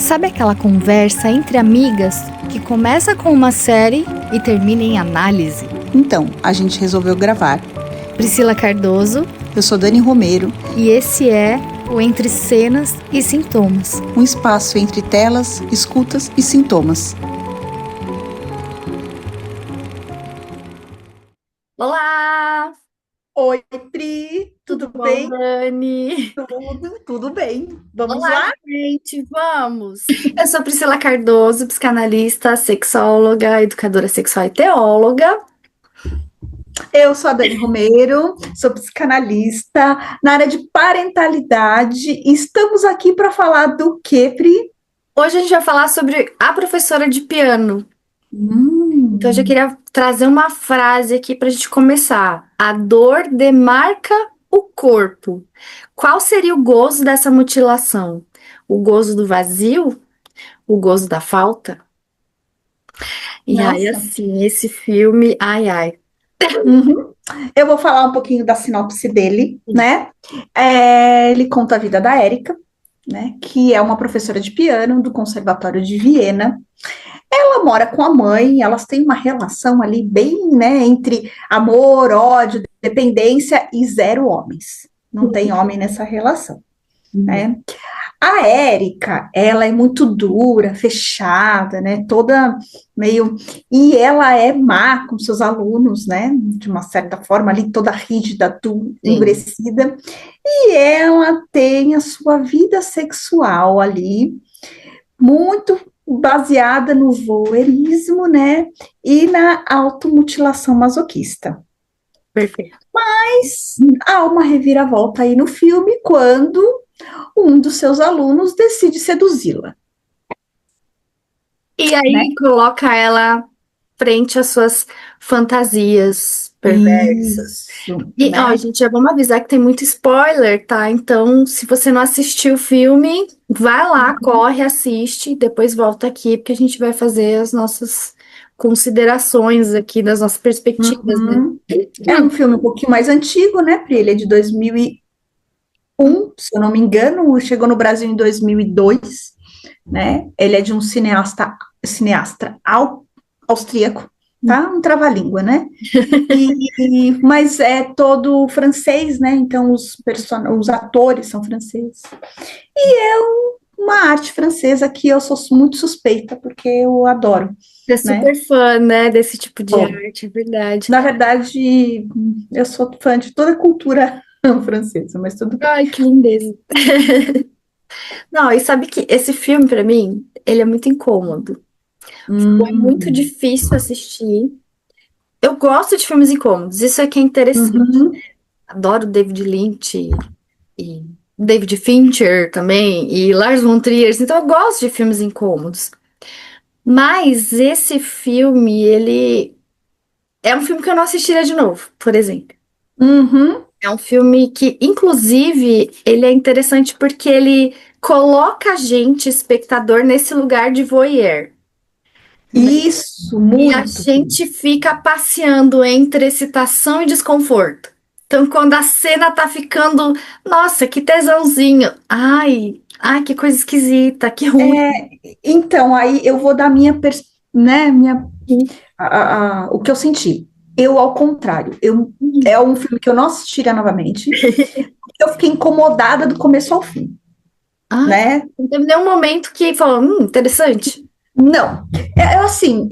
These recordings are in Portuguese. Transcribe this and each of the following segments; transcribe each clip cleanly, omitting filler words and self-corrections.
Sabe aquela conversa entre amigas que começa com uma série e termina em análise? Então, a gente resolveu gravar. Priscila Cardoso. Eu sou Dani Romero. E esse é o Entre Cenas e Sintomas. Um espaço entre telas, escutas e sintomas. Olá! Oi, Pri! Tudo bom, bem? Dani? Tudo bem. Vamos Olá, lá? gente, vamos! Eu sou Priscila Cardoso, psicanalista, sexóloga, educadora sexual e teóloga. Eu sou a Dani Romero, sou psicanalista na área de parentalidade e estamos aqui para falar do quê, Pri? Hoje a gente vai falar sobre a professora de piano. Então, eu já Hum. queria trazer uma frase aqui para a gente começar. A dor demarca o corpo. Qual seria o gozo dessa mutilação? O gozo do vazio? O gozo da falta? E aí, Nossa. assim, esse filme, ai, ai. Uhum. Eu vou falar um pouquinho da sinopse dele, né? Ele conta a vida da Érica, né? Que é uma professora de piano do Conservatório de Viena. Ela mora com a mãe, elas têm uma relação ali bem, né? Entre amor, ódio, dependência e zero homens. Não tem homem nessa relação, né? A Érica, ela é muito dura, fechada, né? Toda meio. E ela é má com seus alunos, né? De uma certa forma, ali, toda rígida, endurecida. E ela tem a sua vida sexual ali, muito baseada no voyeurismo, né? E na automutilação masoquista. Perfeito. Mas há uma reviravolta aí no filme quando um dos seus alunos decide seduzi-la. E aí, Né? coloca ela frente às suas fantasias perversas. Isso, E, ó, né? gente, já vamos avisar que tem muito spoiler, tá? Então, se você não assistiu o filme, vai lá, corre, assiste, depois volta aqui, porque a gente vai fazer as nossas considerações aqui, das nossas perspectivas, né? Uhum. É um filme um pouquinho mais antigo, né, Pri? Ele é de 2001, se eu não me engano, chegou no Brasil em 2002, né? Ele é de um cineasta austríaco, tá? Um trava-língua, né? Mas é todo francês, né? Então os atores são franceses. Uma arte francesa que eu sou muito suspeita, porque eu adoro, Você é né? super fã, né, desse tipo de Bom, arte, é verdade. na verdade, eu sou fã de toda a cultura francesa, mas tudo bem. Ai, que lindeza. Não, e sabe que esse filme, pra mim, ele é muito incômodo. Foi muito Hum, difícil assistir. Eu gosto de filmes incômodos, isso é que é interessante. uhum, Adoro David Lynch e David Fincher também, e Lars von Trier, então eu gosto de filmes incômodos. Mas esse filme, ele é um filme que eu não assistiria de novo, por exemplo. uhum. É um filme que, inclusive, ele é interessante porque ele coloca a gente, espectador, nesse lugar de voyeur, né? Isso, E a muito. gente fica passeando entre excitação e desconforto. Então, quando a cena tá ficando, nossa, que tesãozinho. Ai, ai, que coisa esquisita, que ruim. Então, aí eu vou dar né, o que eu senti. Eu, ao contrário, é um filme que eu não assistiria novamente. Eu fiquei incomodada do começo ao fim, Ai, né? não teve nenhum momento que falou, interessante. Não, assim,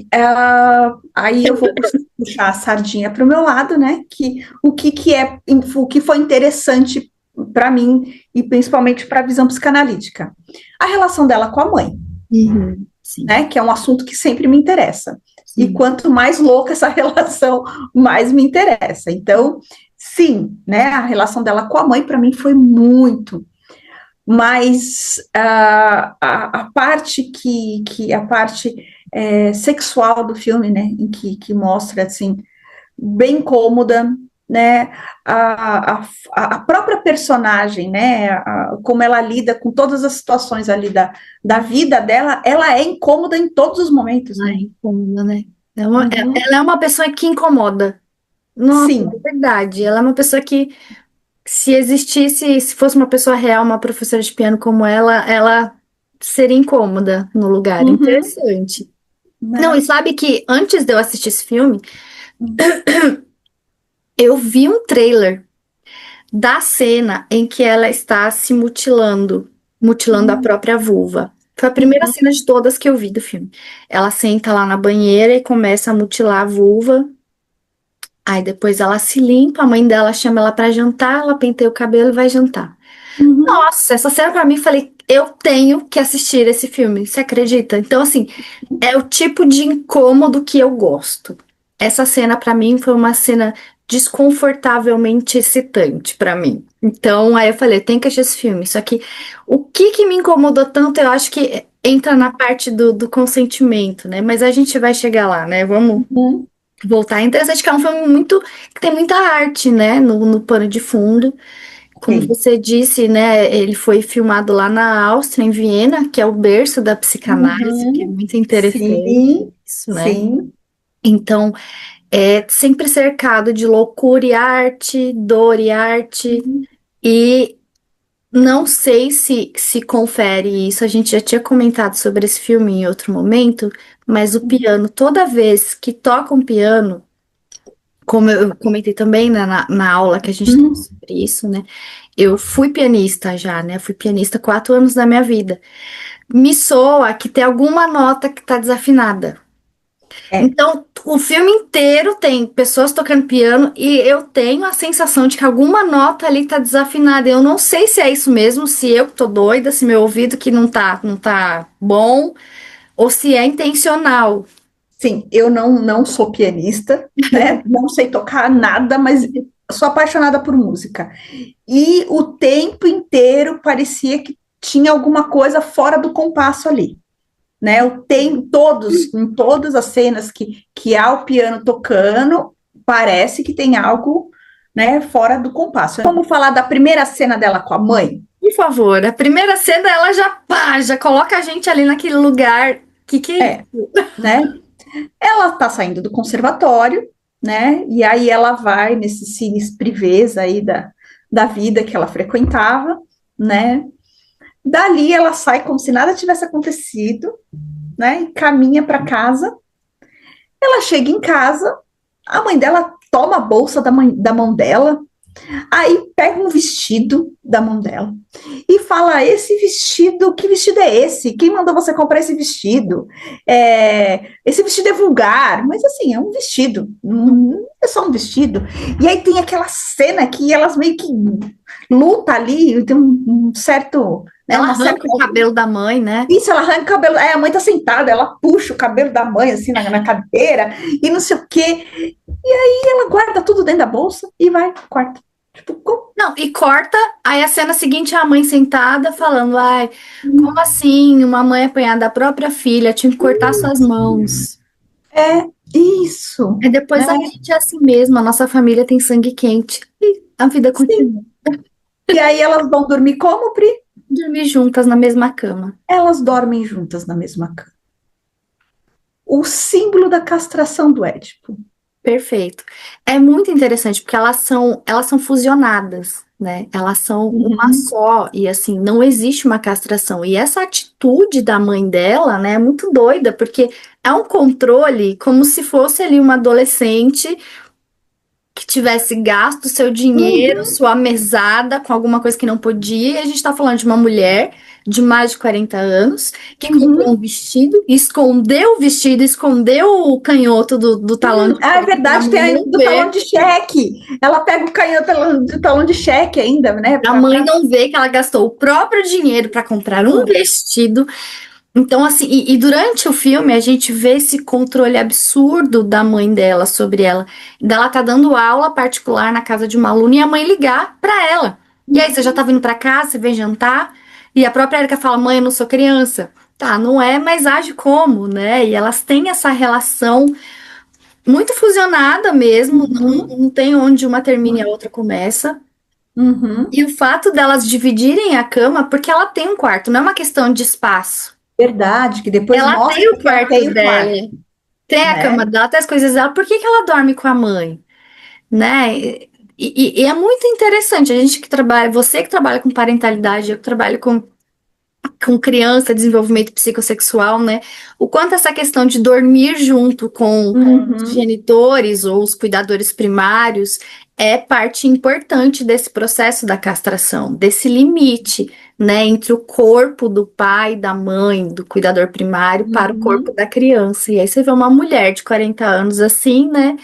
aí eu vou puxar a sardinha para o meu lado, né? Que o que foi interessante para mim e principalmente para a visão psicanalítica, a relação dela com a mãe, Uhum, sim, né? Que é um assunto que sempre me interessa. E sim. quanto mais louca essa relação, mais me interessa. Então, sim, né? A relação dela com a mãe para mim foi muito. Mas a parte a parte sexual do filme, né, em que mostra assim bem cômoda, né, a própria personagem, né, como ela lida com todas as situações ali da vida dela, ela é incômoda em todos os momentos, Ai, né? incômoda, né? Uhum. Ela é uma pessoa que incomoda. Nossa, Sim, é verdade. Ela é uma pessoa que, se existisse, se fosse uma pessoa real, uma professora de piano como ela seria incômoda no lugar. Uhum, Interessante. Não, e né? sabe que antes de eu assistir esse filme, eu vi um trailer da cena em que ela está se mutilando a Uhum, própria vulva. Foi a primeira uhum, cena de todas que eu vi do filme. Ela senta lá na banheira e começa a mutilar a vulva. Aí depois ela se limpa, a mãe dela chama ela pra jantar, ela penteia o cabelo e vai jantar. uhum, Nossa, essa cena pra mim, falei, eu tenho que assistir esse filme. Você acredita? Então, assim, é o tipo de incômodo que eu gosto. Essa cena pra mim foi uma cena desconfortavelmente excitante pra mim. Então, aí eu falei, tem que assistir esse filme. Só que o que que me incomodou tanto, eu acho que entra na parte do consentimento, né? Mas a gente vai chegar lá, né? Vamos uhum. voltar. É interessante que é um filme muito que tem muita arte, né? No pano de fundo. Como Sim. você disse, né? Ele foi filmado lá na Áustria, em Viena, que é o berço da psicanálise, que é Uhum. muito interessante Sim, isso, né? sim. Então, é sempre cercado de loucura e arte, dor e arte, Uhum, e não sei se confere isso. A gente já tinha comentado sobre esse filme em outro momento, mas o piano, toda vez que toca um piano, como eu comentei também na aula que a gente teve uhum. sobre isso, né? Eu fui pianista já, né? Fui pianista 4 anos da minha vida. Me soa que tem alguma nota que tá desafinada. É, Então, o filme inteiro tem pessoas tocando piano e eu tenho a sensação de que alguma nota ali tá desafinada. Eu não sei se é isso mesmo, se eu que tô doida, se meu ouvido que não tá bom, ou se é intencional. sim, eu não sou pianista, né? Não sei tocar nada, mas sou apaixonada por música. E o tempo inteiro parecia que tinha alguma coisa fora do compasso ali, né? Em todas as cenas que há o piano tocando, parece que tem algo, né, fora do compasso. Vamos falar da primeira cena dela com a mãe, Por favor, a primeira cena ela já, pá, já coloca a gente ali naquele lugar. Que é é, isso? né? Ela tá saindo do conservatório, né? E aí ela vai nesses cines privês aí da vida que ela frequentava, né? Dali ela sai como se nada tivesse acontecido, né? E caminha para casa. Ela chega em casa, a mãe dela toma a bolsa da mão dela, aí pega um vestido da mão dela e fala: Esse vestido, que vestido é esse? Quem mandou você comprar esse vestido? Esse vestido é vulgar, mas assim, é um vestido, não é só um vestido. E aí tem aquela cena que elas meio que lutam ali, tem um certo, né, Ela uma certa. arranca o cabelo da mãe, né? Isso, ela arranca o cabelo. A mãe tá sentada, ela puxa o cabelo da mãe, assim, na cadeira, e não sei o quê. Ela guarda tudo dentro da bolsa e vai pro quarto. Tipo, como? Não, e corta, aí a cena seguinte é a mãe sentada falando, ai, como assim uma mãe apanhar da própria filha, tinha que cortar suas mãos. É isso, Aí depois né? a gente é assim mesmo, a nossa família tem sangue quente. E a vida Sim. continua. E aí elas vão dormir como, Pri? Dormir juntas na mesma cama. Elas dormem juntas na mesma cama. O símbolo da castração do Édipo. Perfeito. É muito interessante porque elas são fusionadas, né? Elas são uma Uhum, só e assim, não existe uma castração. E essa atitude da mãe dela, né, é muito doida, porque é um controle como se fosse ali uma adolescente que tivesse gasto seu dinheiro, uhum, sua mesada com alguma coisa que não podia. E a gente está falando de uma mulher de mais de 40 anos que comprou um uhum. vestido, escondeu o vestido, escondeu o canhoto do talão de Ah, é cheque para a verdade, tem mãe ainda não do talão ver. de cheque. Ela pega o canhão do talão de cheque ainda, né? A mãe não vê que ela gastou o próprio dinheiro para comprar um vestido. Então, assim, e durante o filme a gente vê esse controle absurdo da mãe dela sobre ela. Dela tá dando aula particular na casa de uma aluna e a mãe ligar pra ela. E aí, você já tá vindo pra cá, você vem jantar? E a própria Erika fala: Mãe, eu não sou criança. Tá, não é, mas age como, né? E elas têm essa relação muito fusionada mesmo, Uhum, não tem onde uma termina e a outra começa. uhum. E o fato delas dividirem a cama, porque ela tem um quarto, não é uma questão de espaço. Verdade, que depois Ela mostra tem o que ela quarto tem o dela, quarto, tem a né? cama dela, tem as coisas dela. Por que que ela dorme com a mãe, né? E é muito interessante. A gente que trabalha, você que trabalha com parentalidade, eu que trabalho com com criança, desenvolvimento psicossexual, né? O quanto essa questão de dormir junto com os Uhum. genitores ou os cuidadores primários é parte importante desse processo da castração, desse limite, né, entre o corpo do pai, da mãe, do cuidador primário para o corpo Uhum. da criança. E aí você vê uma mulher de 40 anos assim, né?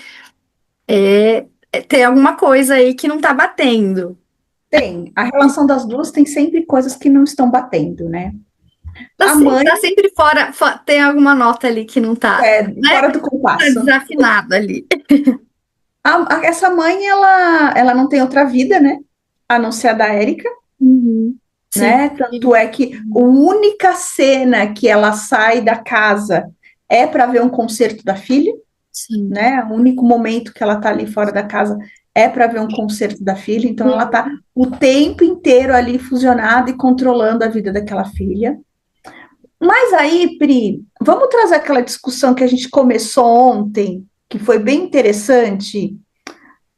Tem alguma coisa aí que não tá batendo. Tem. A relação das duas tem sempre coisas que não estão batendo, né? Tá, A mãe tá sempre fora, tem alguma nota ali que não tá, é né? fora do Tá compasso. desafinado ali. Essa mãe, ela não tem outra vida, né? A não ser a da Érica, Uhum. Sim, né? Tanto é que a única cena que ela sai da casa é para ver um concerto da filha, sim. né? O único momento que ela tá ali fora da casa é para ver um concerto da filha, então ela tá Uhum. o tempo inteiro ali fusionada e controlando a vida daquela filha. Mas aí, Pri, vamos trazer aquela discussão que a gente começou ontem, que foi bem interessante,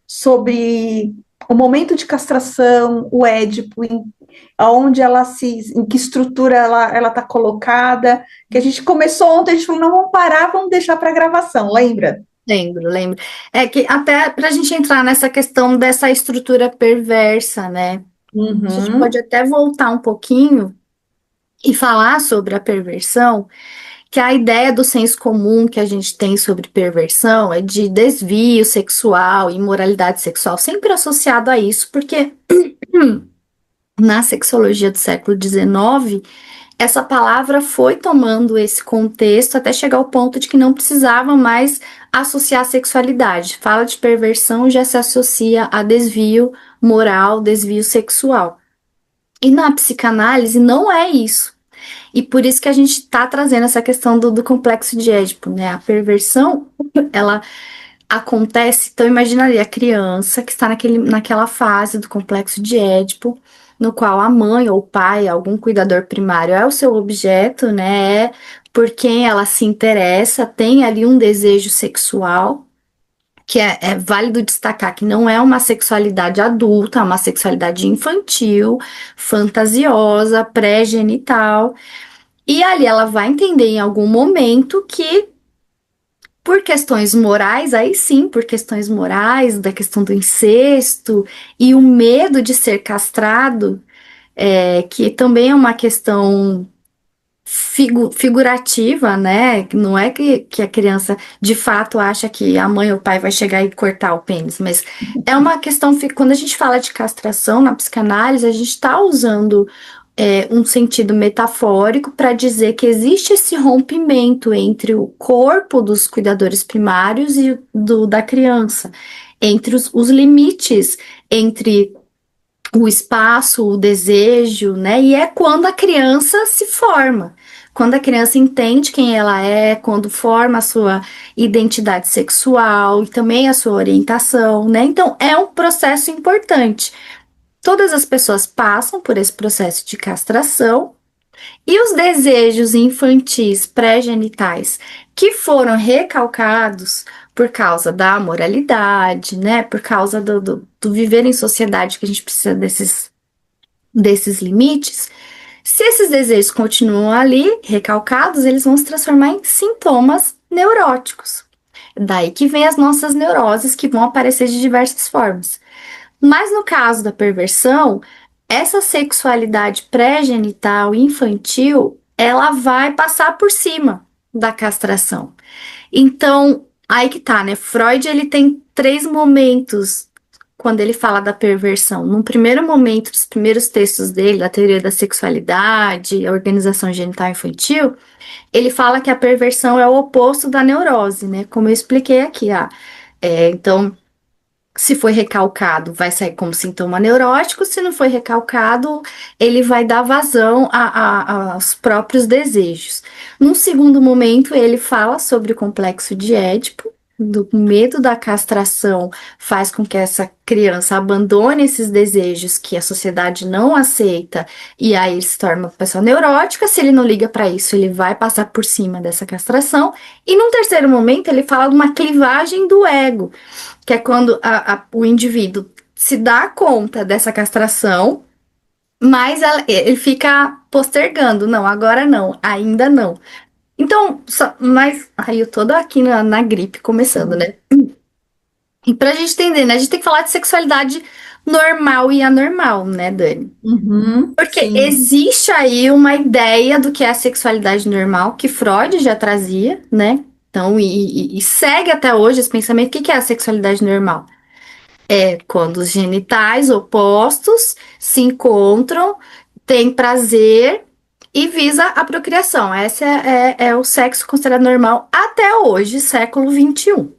sobre o momento de castração, o Édipo, aonde ela se, em que estrutura ela está colocada, que a gente começou ontem, a gente falou, não, vamos parar, vamos deixar para gravação, lembra? Lembro, lembro. É que até para a gente entrar nessa questão dessa estrutura perversa, né? A gente pode Uhum. até voltar um pouquinho e falar sobre a perversão, que a ideia do senso comum que a gente tem sobre perversão é de desvio sexual, imoralidade sexual, sempre associado a isso, porque na sexologia do século XIX, essa palavra foi tomando esse contexto até chegar ao ponto de que não precisava mais associar a sexualidade. Fala de perversão, já se associa a desvio moral, desvio sexual. E na psicanálise não é isso. E por isso que a gente está trazendo essa questão do complexo de Édipo, né? A perversão, ela acontece, então imagina ali a criança que está naquela fase do complexo de Édipo, no qual a mãe ou o pai, algum cuidador primário é o seu objeto, né? É por quem ela se interessa, tem ali um desejo sexual, que é válido destacar que não é uma sexualidade adulta, é uma sexualidade infantil, fantasiosa, pré-genital. E ali ela vai entender em algum momento que por questões morais, aí sim, por questões morais, da questão do incesto e o medo de ser castrado, que também é uma questão figurativa, né? Não é que a criança de fato acha que a mãe ou o pai vai chegar e cortar o pênis, mas é uma questão. Quando a gente fala de castração na psicanálise, a gente está usando um sentido metafórico para dizer que existe esse rompimento entre o corpo dos cuidadores primários e da criança, entre os limites entre o espaço, o desejo, né? E é quando a criança se forma. Quando a criança entende quem ela é, quando forma a sua identidade sexual e também a sua orientação, né? Então, é um processo importante. Todas as pessoas passam por esse processo de castração e os desejos infantis pré-genitais que foram recalcados por causa da moralidade, né? Por causa do viver em sociedade que a gente precisa desses limites. Se esses desejos continuam ali, recalcados, eles vão se transformar em sintomas neuróticos. Daí que vem as nossas neuroses que vão aparecer de diversas formas. Mas no caso da perversão, essa sexualidade pré-genital infantil, ela vai passar por cima da castração. Então, aí que tá, né? Freud, ele tem três momentos quando ele fala da perversão. Num primeiro momento, dos primeiros textos dele, da teoria da sexualidade, a organização genital infantil, ele fala que a perversão é o oposto da neurose, né? Como eu expliquei aqui, então se foi recalcado, vai sair como sintoma neurótico. Se não foi recalcado, ele vai dar vazão aos próprios desejos. Num segundo momento, ele fala sobre o complexo de Édipo. Do medo da castração faz com que essa criança abandone esses desejos que a sociedade não aceita e aí ele se torna uma pessoa neurótica. Se ele não liga para isso, ele vai passar por cima dessa castração. E num terceiro momento, ele fala de uma clivagem do ego, que é quando o indivíduo se dá conta dessa castração, mas ele fica postergando. Não, agora não, ainda não. Então, mas aí eu toda aqui na gripe começando, né? E pra gente entender, né? A gente tem que falar de sexualidade normal e anormal, né, Dani? Uhum, Porque sim. existe aí uma ideia do que é a sexualidade normal, que Freud já trazia, né? Então, e segue até hoje esse pensamento. O que que é a sexualidade normal? É quando os genitais opostos se encontram, têm prazer e visa a procriação. Esse é o sexo considerado normal até hoje, século XXI.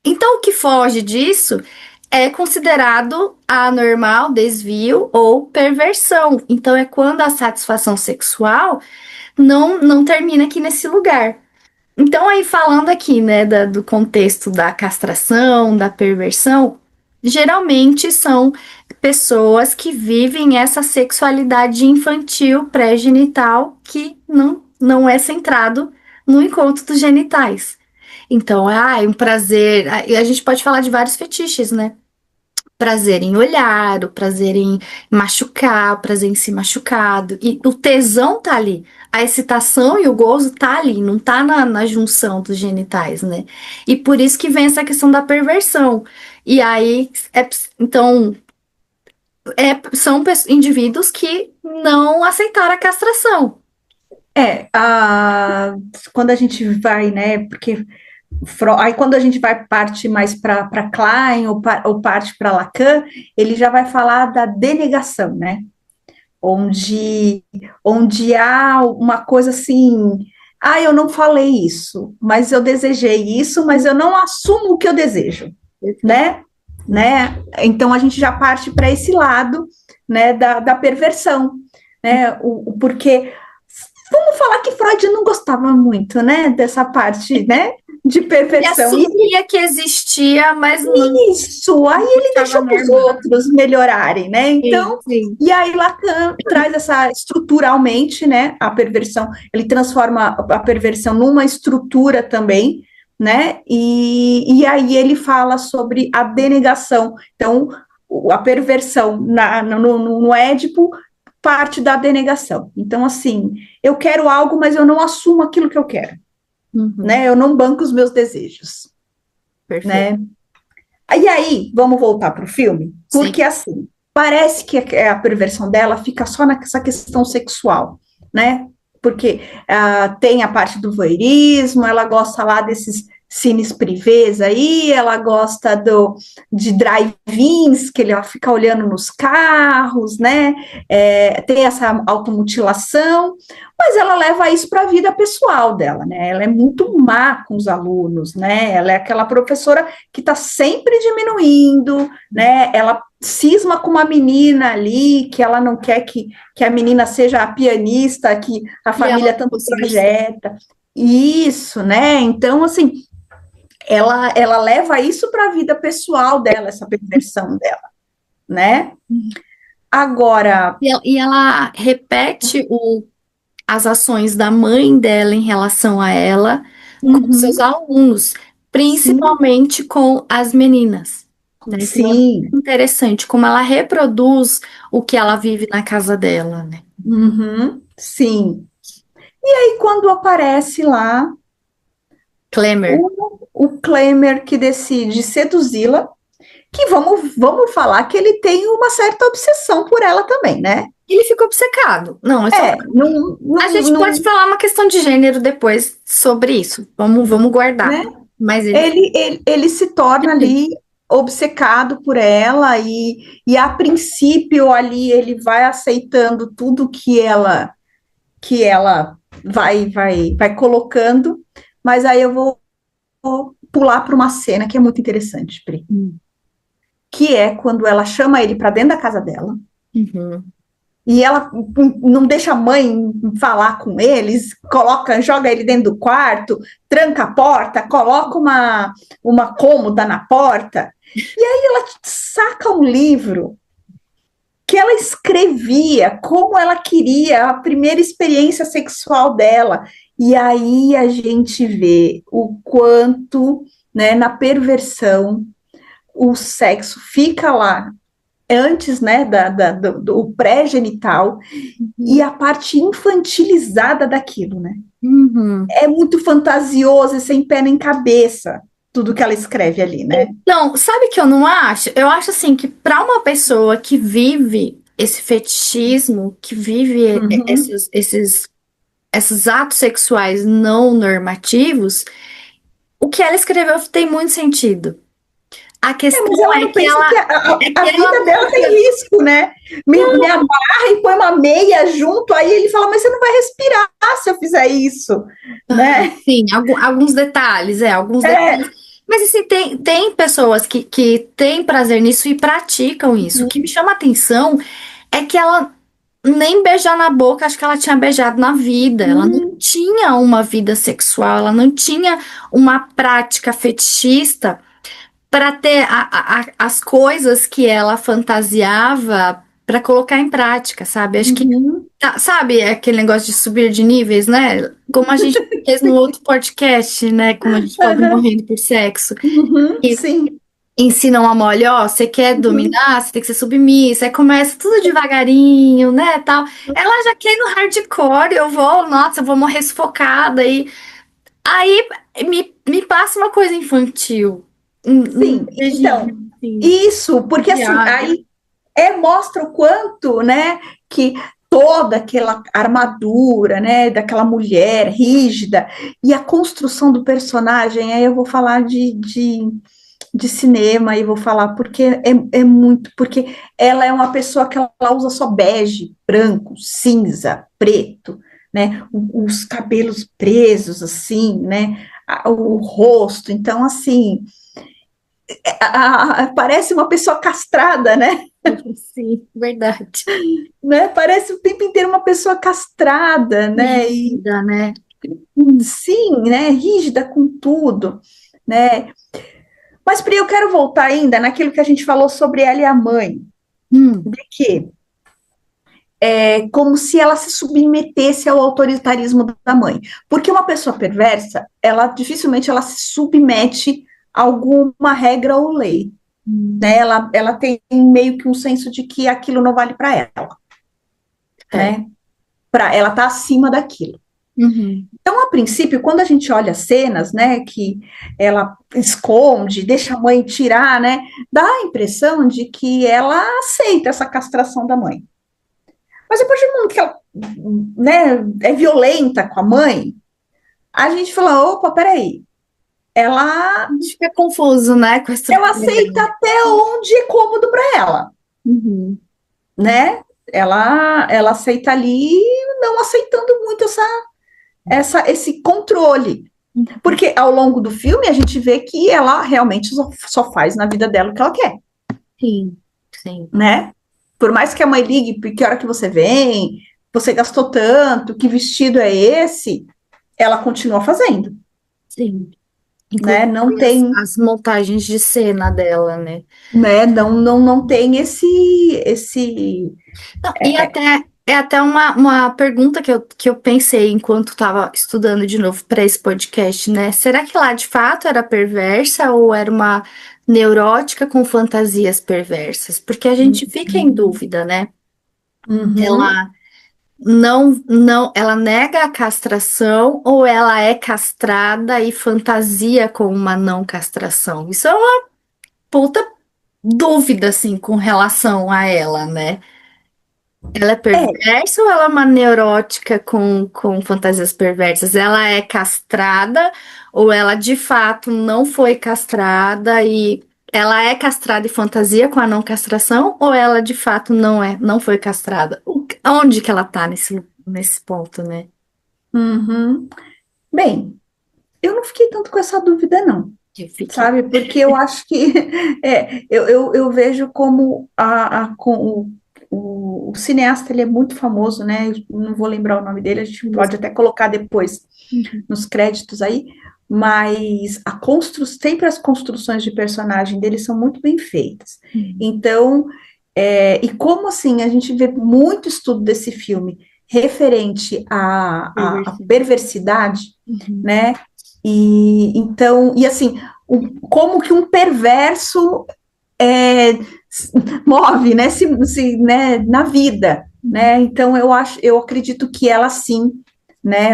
Então, o que foge disso é considerado anormal, desvio ou perversão. Então, é quando a satisfação sexual não termina aqui nesse lugar. Então, aí falando aqui, né, do contexto da castração, da perversão, geralmente são pessoas que vivem essa sexualidade infantil pré-genital que não é centrado no encontro dos genitais. Então, é um prazer. E a gente pode falar de vários fetiches, né? Prazer em olhar, o prazer em machucar, o prazer em ser machucado. E o tesão tá ali. A excitação e o gozo tá ali, não tá na junção dos genitais, né? E por isso que vem essa questão da perversão. E aí, então, são indivíduos que não aceitaram a castração. Quando a gente vai, né, porque aí quando a gente vai parte mais para Klein ou parte para Lacan, ele já vai falar da denegação, né? Onde, onde há uma coisa assim, eu não falei isso, mas eu desejei isso, mas eu não assumo o que eu desejo, Perfeito. né? Então a gente já parte para esse lado, né, da perversão, né? Porque vamos falar que Freud não gostava muito, né, dessa parte, né, de Ele perversão. assumia que existia, mas não Isso, aí ele achava deixou para os normal. outros melhorarem, né? Sim, Então, sim. e aí Lacan traz essa estruturalmente, né? A perversão, ele transforma a perversão numa estrutura também, né? E aí ele fala sobre a denegação. Então, a perversão no Édipo parte da denegação. Então, assim, eu quero algo, mas eu não assumo aquilo que eu quero, Uhum, né? Eu não banco os meus desejos, perfeito. né? E aí, vamos voltar para o filme? Sim. Porque, assim, parece que a perversão dela fica só nessa questão sexual, né? Porque tem a parte do voyeurismo, ela gosta lá desses cines privês aí, ela gosta de drive-ins, que ele fica olhando nos carros, né? Tem essa automutilação, mas ela leva isso para a vida pessoal dela, né? Ela é muito má com os alunos, né? Ela é aquela professora que está sempre diminuindo, né? Ela cisma com uma menina ali, que ela não quer que a menina seja a pianista, que a E ela família não tanto conseguiu ser. projeta. Isso, né? Então, assim, ela leva isso para a vida pessoal dela, essa perversão dela, né? Agora, E ela repete as ações da mãe dela em relação a ela com seus uhum, alunos, sim, principalmente com as meninas, né? Então é sim, muito interessante como ela reproduz o que ela vive na casa dela, né? uhum, sim. E quando aparece lá Klemer. o Klemer que decide seduzi-la, que vamos falar que ele tem uma certa obsessão por ela também, né? Ele ficou obcecado. Não, é só. Não, A não, gente pode não, falar uma questão de gênero depois sobre isso. Vamos guardar. né? Mas ele. Ele se torna ali obcecado por ela e a princípio ali ele vai aceitando tudo que ela vai colocando, mas aí eu vou pular para uma cena que é muito interessante, Pri, Hum. que é quando ela chama ele para dentro da casa dela Uhum. e ela não deixa a mãe falar com eles, joga ele dentro do quarto, tranca a porta, coloca uma cômoda na porta, e aí ela saca um livro que ela escrevia como ela queria a primeira experiência sexual dela. E aí a gente vê o quanto, né, na perversão, o sexo fica lá antes, né, do pré-genital, e Uhum. a parte infantilizada daquilo, né? Uhum. É muito fantasioso e sem pé nem cabeça, tudo que ela escreve ali, né? Não, sabe o que eu não acho? Eu acho assim que para uma pessoa que vive esse fetichismo, que vive Uhum. esses atos sexuais não normativos, o que ela escreveu tem muito sentido. A Mas questão ela não pensa que é que a ela vida dela tem nunca. risco, né? Me amarra e põe uma meia junto, aí ele fala, mas você não vai respirar se eu fizer isso, Ah, né? sim, alguns detalhes, alguns detalhes. É, Mas assim, tem pessoas que têm prazer nisso e praticam isso. O que me chama a atenção é que ela nem beijar na boca, acho que ela tinha beijado na vida. Ela não hum, tinha uma vida sexual, ela não tinha uma prática fetichista para ter as coisas que ela fantasiava para colocar em prática, sabe? Acho que, uhum, sabe, aquele negócio de subir de níveis, né? Como a gente fez no outro podcast, né? Como a gente pobre uhum, morrendo por sexo. E sim, ensinam a mole, ó, você quer uhum, dominar, você tem que ser submissa, aí começa tudo devagarinho, né, tal. Ela já quer ir no hardcore, eu vou, nossa, eu vou morrer sufocada, e aí me passa uma coisa infantil, sim. Então, beijinho, assim, isso, porque assim, viada. aí mostra o quanto, né, que toda aquela armadura, né, daquela mulher rígida e a construção do personagem, aí eu vou falar de cinema e vou falar porque é muito, porque ela é uma pessoa que ela usa só bege, branco, cinza, preto, né, os cabelos presos assim, né, o rosto, então assim, parece uma pessoa castrada, Sim, verdade. né? Parece o tempo inteiro uma pessoa castrada, né? E Rígida, né? sim, né? Rígida com tudo, né? Mas, Pri, eu quero voltar ainda naquilo que a gente falou sobre ela e a mãe, Hum, de que é como se ela se submetesse ao autoritarismo da mãe. Porque uma pessoa perversa, ela dificilmente ela se submete a alguma regra ou lei, né? hum, Ela tem meio que um senso de que aquilo não vale para ela, é. né? Ela tá acima daquilo. Uhum, Então, a princípio, quando a gente olha cenas, né, que ela esconde, deixa a mãe tirar, né, dá a impressão de que ela aceita essa castração da mãe. Mas a partir do momento que ela, né, é violenta com a mãe, a gente fala, opa, peraí, a ela, gente fica confuso, né, com a ela estrutura aceita dela. até onde é cômodo para ela, Uhum. né? Ela aceita ali, não aceitando muito esse controle. Porque ao longo do filme a gente vê que ela realmente só faz na vida dela o que ela quer, Sim, sim, né? Por mais que a mãe ligue, que hora que você vem, você gastou tanto, que vestido é esse, ela continua fazendo, sim. né? Inclusive Não as, tem, as montagens de cena dela, né? né? Não tem esse. Não, e até é até uma pergunta que eu pensei enquanto estava estudando de novo para esse podcast, né? Será que lá de fato era perversa ou era uma neurótica com fantasias perversas? Porque a gente fica em dúvida, né? Uhum. Ela ela nega a castração ou ela é castrada e fantasia com uma não castração? Isso é uma puta dúvida, assim, com relação a ela, né? Ela é É, perversa ou ela é uma neurótica com fantasias perversas? Ela é castrada ou ela de fato não foi castrada e ela é castrada e fantasia com a não castração ou ela de fato não foi castrada? Onde que ela tá nesse ponto, né? uhum. Bem, eu não fiquei tanto com essa dúvida, não. Eu fiquei. Sabe? Porque eu acho que eu vejo como o cineasta ele é muito famoso, né? Eu não vou lembrar o nome dele, a gente pode até colocar depois Uhum. nos créditos aí, mas sempre as construções de personagem dele são muito bem feitas. Uhum. Então, e como assim a gente vê muito estudo desse filme referente à Perversidade. perversidade, Uhum. né? E então, e assim, como que um perverso é, move, né, né, na vida, né? Então eu acredito que ela sim, né?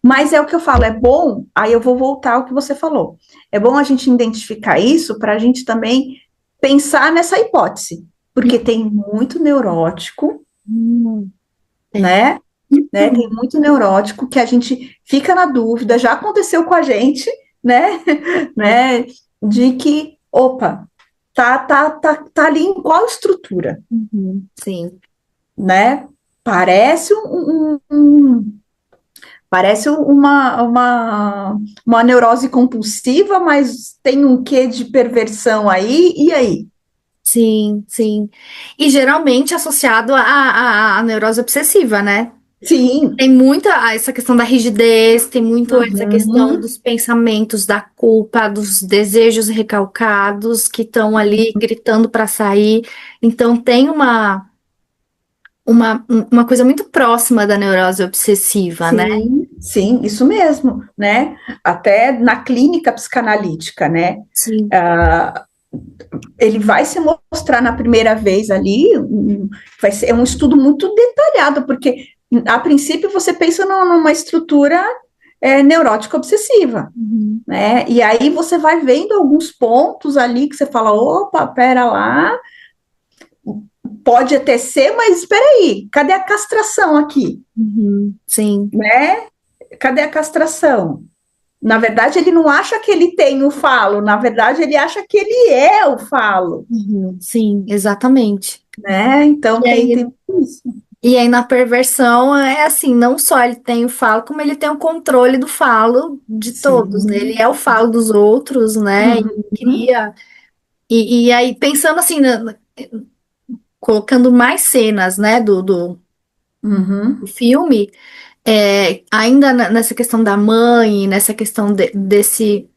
Mas é o que eu falo, é bom. Aí eu vou voltar ao que você falou. É bom a gente identificar isso para a gente também pensar nessa hipótese, porque tem muito neurótico, Hum, tem. né? Tem muito neurótico que a gente fica na dúvida, já aconteceu com a gente, né? né? De que, opa, tá ali em qual estrutura, Uhum, sim. né? Parece parece uma neurose compulsiva, mas tem um quê de perversão aí, e aí? Sim, sim. E geralmente associado à neurose obsessiva, né? Sim. Tem muita essa questão da rigidez, tem muito essa questão Uhum, dos pensamentos, da culpa, dos desejos recalcados que estão ali gritando para sair. Então tem uma coisa muito próxima da neurose obsessiva, né? sim, sim, isso mesmo, né? Até na clínica psicanalítica, né? Sim. Ah, ele vai se mostrar na primeira vez ali, vai ser um estudo muito detalhado, porque a princípio você pensa numa estrutura neurótica obsessiva, Uhum. né? E aí você vai vendo alguns pontos ali que você fala, opa, pera lá, pode até ser, mas espera aí, cadê a castração aqui, Uhum. Sim. né? Cadê a castração? Na verdade, ele não acha que ele tem o falo, na verdade, ele acha que ele é o falo, Uhum. Sim, exatamente. né? Então E aí, tem isso. e aí na perversão é assim, não só ele tem o falo, como ele tem o controle do falo de todos, né? Ele Sim. é o falo dos outros, né? E Uhum. cria. E aí, pensando assim, colocando mais cenas, né, do Uhum. filme, ainda nessa questão da mãe, nessa questão desse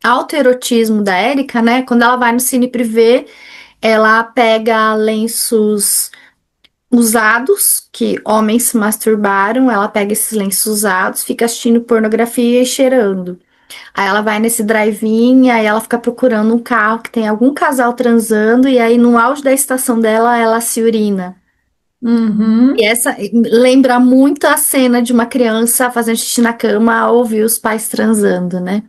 autoerotismo da Erika, né? Quando ela vai no cine privê, ela pega lenços usados, que homens se masturbaram, ela pega esses lenços usados, fica assistindo pornografia e cheirando. Aí ela vai nesse drive-in, aí ela fica procurando um carro que tem algum casal transando, e aí no auge da estação dela, ela se urina. E Uhum. essa lembra muito a cena de uma criança fazendo xixi na cama ao ouvir os pais transando, né?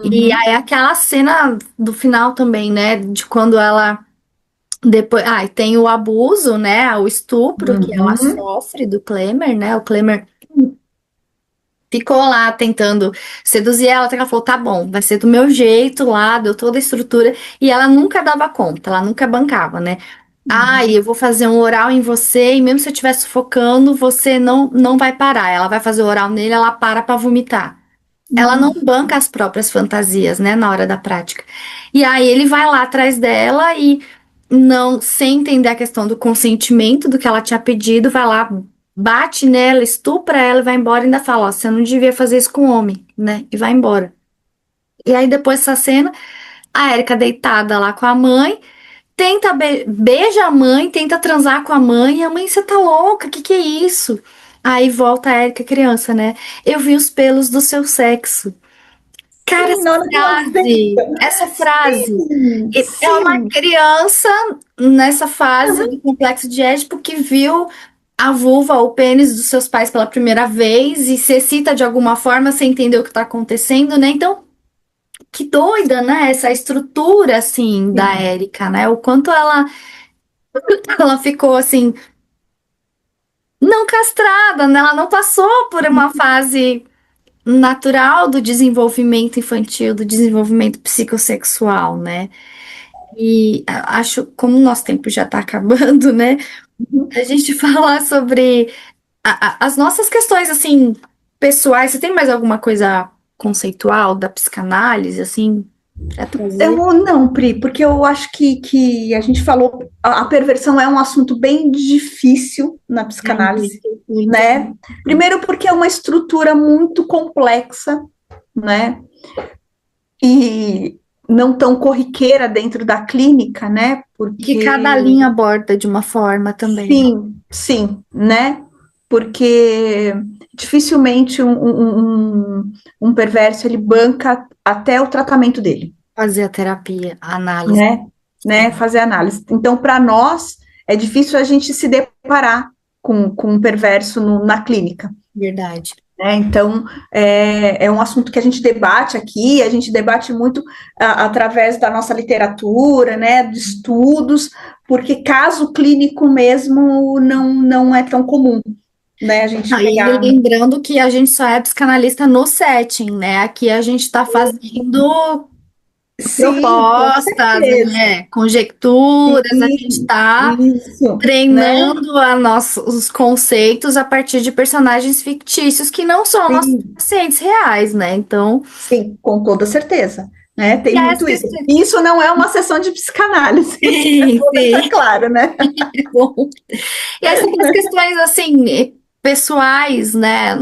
E Uhum. aí aquela cena do final também, né? De quando ela depois, e tem o abuso, né? O estupro que ela Uhum. sofre do Klemer, né? O Klemer ficou lá tentando seduzir ela, até que ela falou: tá bom, vai ser do meu jeito lá, deu toda a estrutura. E ela nunca dava conta, ela nunca bancava, né? Uhum. Eu vou fazer um oral em você, e mesmo se eu estiver sufocando, você não vai parar. Ela vai fazer o oral nele, ela para pra vomitar. Ela não Uhum. banca as próprias fantasias, né, na hora da prática. E aí ele vai lá atrás dela e não, sem entender a questão do consentimento do que ela tinha pedido, vai lá, bate nela, estupra ela e vai embora e ainda fala, ó, você não devia fazer isso com homem, né? E vai embora. E aí depois dessa cena, a Erika deitada lá com a mãe, tenta beija a mãe, tenta transar com a mãe, e a mãe, você tá louca? Que é isso? Aí volta a Erika criança, né? Eu vi os pelos do seu sexo. Cara, Sim, na hora que ela essa frase sim, é uma sim. criança nessa fase do complexo de Édipo que viu a vulva, o pênis dos seus pais pela primeira vez e se excita de alguma forma sem entender o que está acontecendo, né? Então, que doida, né? Essa estrutura, assim, da Sim. Érica, né? O quanto ela ficou, assim, não castrada, né? Ela não passou por uma fase natural do desenvolvimento infantil, do desenvolvimento psicossexual, né? E acho, como o nosso tempo já está acabando, né? A gente falar sobre as nossas questões, assim, pessoais. Você tem mais alguma coisa conceitual da psicanálise, assim, para trazer? Eu não, Pri, porque eu acho que a gente falou, a perversão é um assunto bem difícil na É psicanálise, muito, muito. né? Primeiro porque é uma estrutura muito complexa, né? E não tão corriqueira dentro da clínica, né? E que cada Porque linha aborda de uma forma também. sim, sim, né? Porque dificilmente um perverso ele banca até o tratamento dele. fazer a terapia, a análise, né? Né? Fazer análise. Então, para nós, é difícil a gente se deparar com um perverso na clínica. verdade. Né? Então, é um assunto que a gente debate aqui, a gente debate muito através da nossa literatura, né, de estudos, porque caso clínico mesmo não é tão comum, né, a gente E pegar. lembrando que a gente só é psicanalista no setting, né? Aqui a gente está fazendo Sim, com propostas, certeza. né? Conjecturas, a gente Sim, está isso, né? treinando os conceitos a partir de personagens fictícios que não são nossos Sim, pacientes reais, né? Então, sim, com toda certeza. Né? e Tem as muito isso. questões. Isso não é uma sessão de psicanálise, é Sim, bom deixar sim. claro, né? E aí são as questões assim pessoais, né?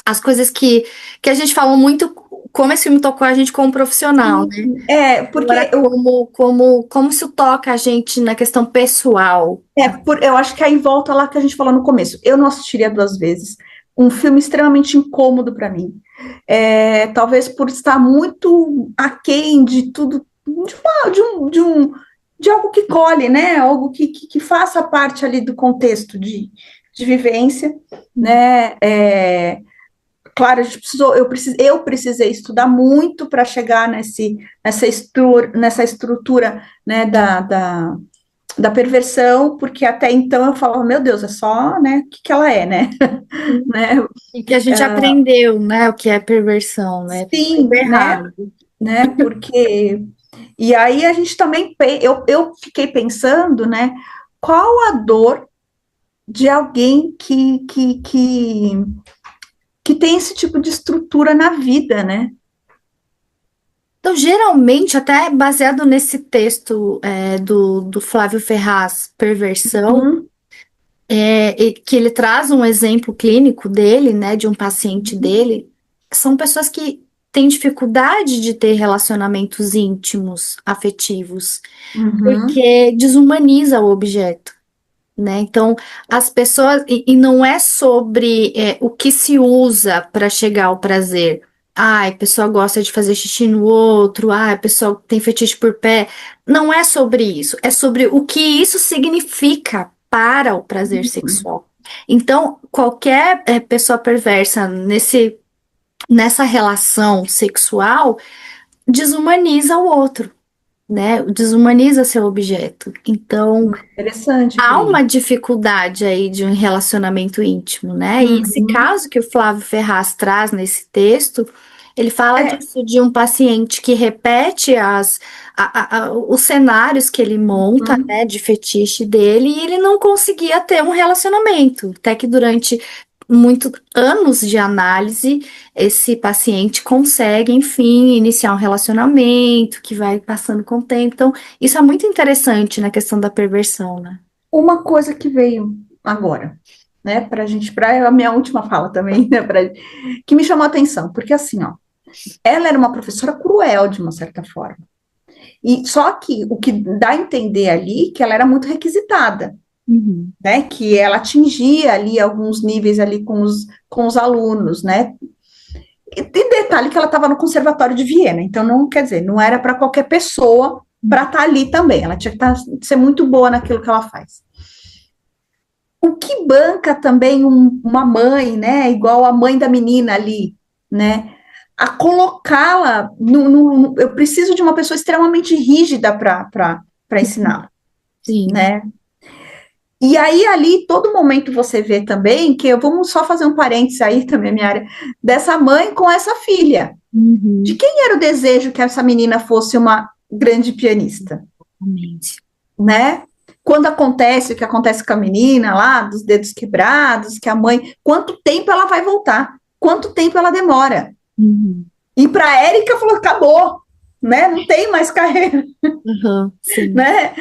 As coisas que a gente falou muito, como esse filme tocou a gente como profissional, né? Agora, Porque eu, como isso toca a gente na questão pessoal. eu acho que aí volta lá que a gente falou no começo. Eu não assistiria duas vezes. Um filme extremamente incômodo para mim. Talvez por estar muito aquém de tudo, de algo que colhe, né? Algo que faça parte ali do contexto de vivência, né? Claro, a gente precisou, eu precisei estudar muito para chegar nessa estrutura, né, da perversão, porque até então eu falava, meu Deus, é só, né, o que ela é, né? né? E que a gente aprendeu, né? O que é perversão, né? Super Sim, errado. né? Porque e aí a gente também eu fiquei pensando, né? Qual a dor de alguém que tem esse tipo de estrutura na vida, né? Então, geralmente, até baseado nesse texto do Flávio Ferraz, Perversão, Hum, e que ele traz um exemplo clínico dele, né, de um paciente dele, são pessoas que têm dificuldade de ter relacionamentos íntimos, afetivos, uhum, porque desumaniza o objeto. Né? Então, as pessoas, e não é sobre o que se usa para chegar ao prazer. Ah, a pessoa gosta de fazer xixi no outro, a pessoa tem fetiche por pé. Não é sobre isso, é sobre o que isso significa para o prazer sexual. Então, qualquer pessoa perversa nessa relação sexual desumaniza o outro, né? Desumaniza seu objeto. Então, interessante, há uma Pri. dificuldade aí de um relacionamento íntimo, né? E esse Uhum. caso que o Flávio Ferraz traz nesse texto, ele fala É, disso, de um paciente que repete os cenários que ele monta, uhum. né, de fetiche dele, e ele não conseguia ter um relacionamento. Até que durante muitos anos de análise, esse paciente consegue, enfim, iniciar um relacionamento que vai passando com o tempo. Então, isso é muito interessante na questão da perversão, né? Uma coisa que veio agora, né, para a minha última fala também, né, que me chamou a atenção, porque assim, ó, ela era uma professora cruel de uma certa forma. E só que o que dá a entender ali que ela era muito requisitada, Uhum. né, que ela atingia ali alguns níveis ali com os alunos, né? E tem detalhe que ela estava no Conservatório de Viena, então não quer dizer, não era para qualquer pessoa para estar ali também, ela tinha que ser muito boa naquilo que ela faz. O que banca também uma mãe, né, igual a mãe da menina ali, né, a colocá-la eu preciso de uma pessoa extremamente rígida para ensinar, Sim. né? E aí ali todo momento você vê também que vamos só fazer um parênteses aí também minha área dessa mãe com essa filha. De Uhum. quem era o desejo que essa menina fosse uma grande pianista, Exatamente. né? Quando acontece o que acontece com a menina lá, dos dedos quebrados, que a mãe, quanto tempo ela vai voltar? Quanto tempo ela demora? Uhum. E para a Érica falou, acabou, né? Não tem mais carreira, Uhum. Sim. né?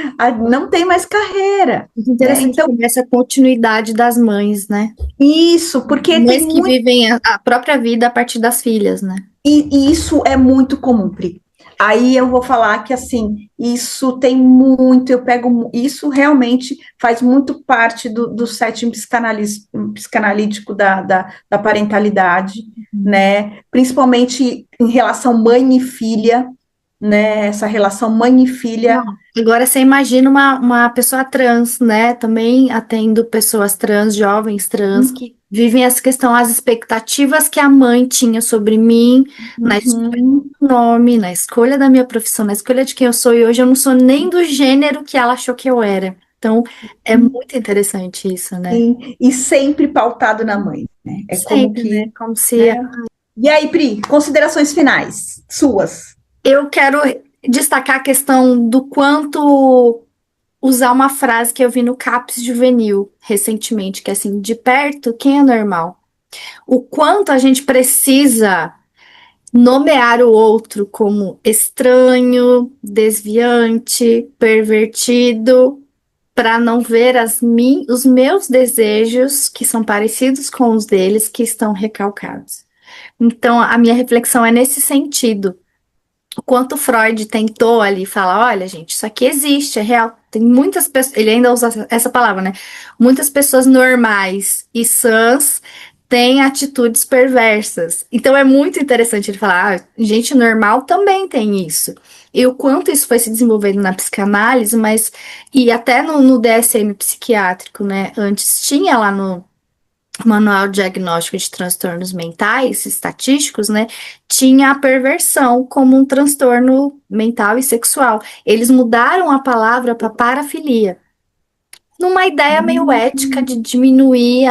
Não tem mais carreira, Muito né? interessante Então, como essa continuidade das mães, né? isso, porque Mães tem que muito, vivem a própria vida a partir das filhas, né? e isso é muito comum, Pri. Aí eu vou falar que, assim, isso tem muito, isso realmente faz muito parte do setting psicanalítico da parentalidade, né? Principalmente em relação mãe e filha, né? Essa relação mãe e filha. Não. Agora você imagina uma pessoa trans, né? Também atendo pessoas trans, jovens trans, que vivem essa questão, as expectativas que a mãe tinha sobre mim, na escolha Uhum. do nome, na escolha da minha profissão, na escolha de quem eu sou, e hoje eu não sou nem do gênero que ela achou que eu era. Então, é muito interessante isso, né? Sim, e sempre pautado na mãe, né? É como Sempre, né? que, Como se né? E aí, Pri, considerações finais suas. eu quero destacar a questão do quanto usar uma frase que eu vi no CAPS Juvenil recentemente, que é assim, de perto, quem é normal? O quanto a gente precisa nomear o outro como estranho, desviante, pervertido, para não ver os meus desejos, que são parecidos com os deles, que estão recalcados. Então, a minha reflexão é nesse sentido. O quanto Freud tentou ali falar, olha, gente, isso aqui existe, é real. Tem muitas pessoas, ele ainda usa essa palavra, né? Muitas pessoas normais e sãs têm atitudes perversas. Então é muito interessante ele falar, gente normal também tem isso. E o quanto isso foi se desenvolvendo na psicanálise, mas e até no DSM psiquiátrico, né? Antes tinha lá no Manual Diagnóstico de Transtornos Mentais Estatísticos, né, tinha a perversão como um transtorno mental e sexual. Eles mudaram a palavra para parafilia, numa ideia meio ética de diminuir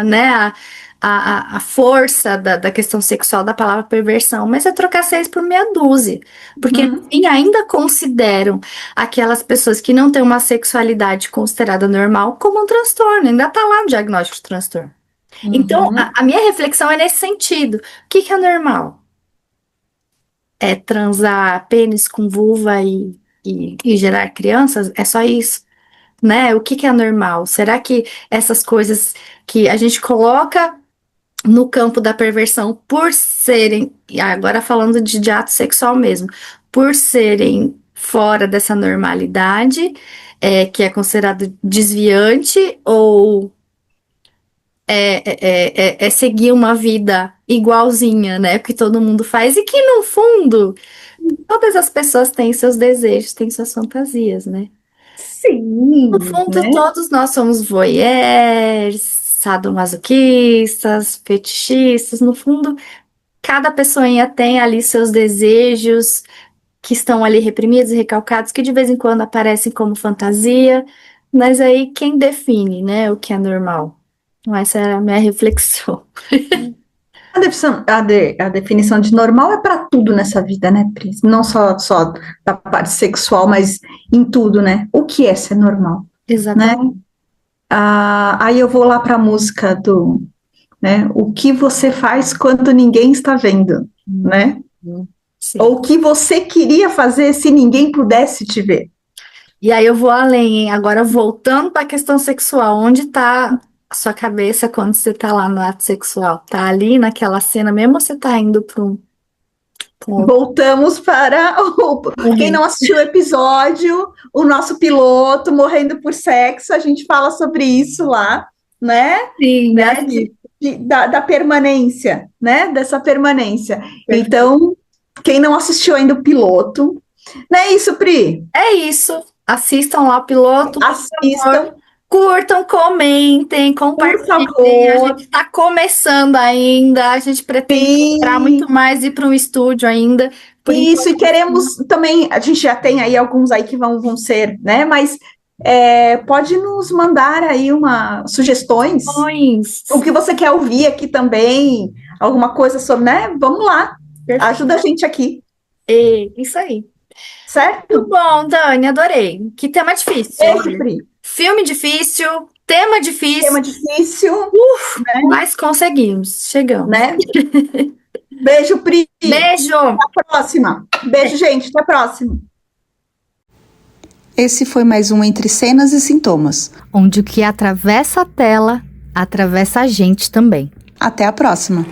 né, a força da questão sexual da palavra perversão, mas é trocar seis por meia dúzia, porque Uhum, enfim, ainda consideram aquelas pessoas que não têm uma sexualidade considerada normal como um transtorno, ainda está lá no diagnóstico de transtorno. Então, uhum. a minha reflexão é nesse sentido. O que que é normal? É transar pênis com vulva e gerar crianças? É só isso, né? O que que é normal? Será que essas coisas que a gente coloca no campo da perversão por serem, e agora falando de ato sexual mesmo, por serem fora dessa normalidade, que é considerado desviante ou é seguir uma vida igualzinha, né? Que todo mundo faz e que, no fundo, todas as pessoas têm seus desejos, têm suas fantasias, né? No Sim, fundo, né? todos nós somos voyeurs, sadomasoquistas, fetichistas. No fundo, cada pessoinha tem ali seus desejos que estão ali reprimidos e recalcados, que de vez em quando aparecem como fantasia. Mas aí, quem define, né, o que é normal? Então, essa é a minha reflexão. A definição de normal é para tudo nessa vida, né, Pris? Não só da parte sexual, mas em tudo, né? O que é ser normal, né? Exatamente. Aí eu vou lá para a música né? O que você faz quando ninguém está vendo, né? Sim. Ou o que você queria fazer se ninguém pudesse te ver. E aí eu vou além, hein? Agora voltando para a questão sexual, onde tá a sua cabeça quando você tá lá no ato sexual? Tá ali naquela cena, mesmo ou você tá indo para um outro Voltamos para quem não momento? assistiu o episódio, o nosso piloto morrendo por sexo, a gente fala sobre isso lá, né? Sim, Né? assisto. Da permanência, né? Dessa permanência. Perfeito. Então, quem não assistiu ainda o piloto, não é isso, Pri? É isso. Assistam lá o piloto, por favor. Assistam, Curtam, comentem, por compartilhem. A gente favor. está começando ainda. A gente pretende explorar Sim, muito mais, ir para um estúdio ainda. Por isso, e enquanto, queremos também, a gente já tem aí alguns aí que vão ser, né? Mas pode nos mandar aí sugestões, o ações. que você quer ouvir aqui também, alguma coisa sobre, né? Vamos lá, ajuda a gente aqui, Isso aí. Muito certo? bom, Dani, adorei. Que tema difícil, Beijo, olha. Pri. Filme difícil, tema Tema difícil, difícil, mas conseguimos, chegamos. né? Beijo, Pri. Beijo! Até a próxima. Beijo, gente. Até a próxima. Esse foi mais um Entre Cenas e Sintomas. Onde o que atravessa a tela, atravessa a gente também. Até a próxima.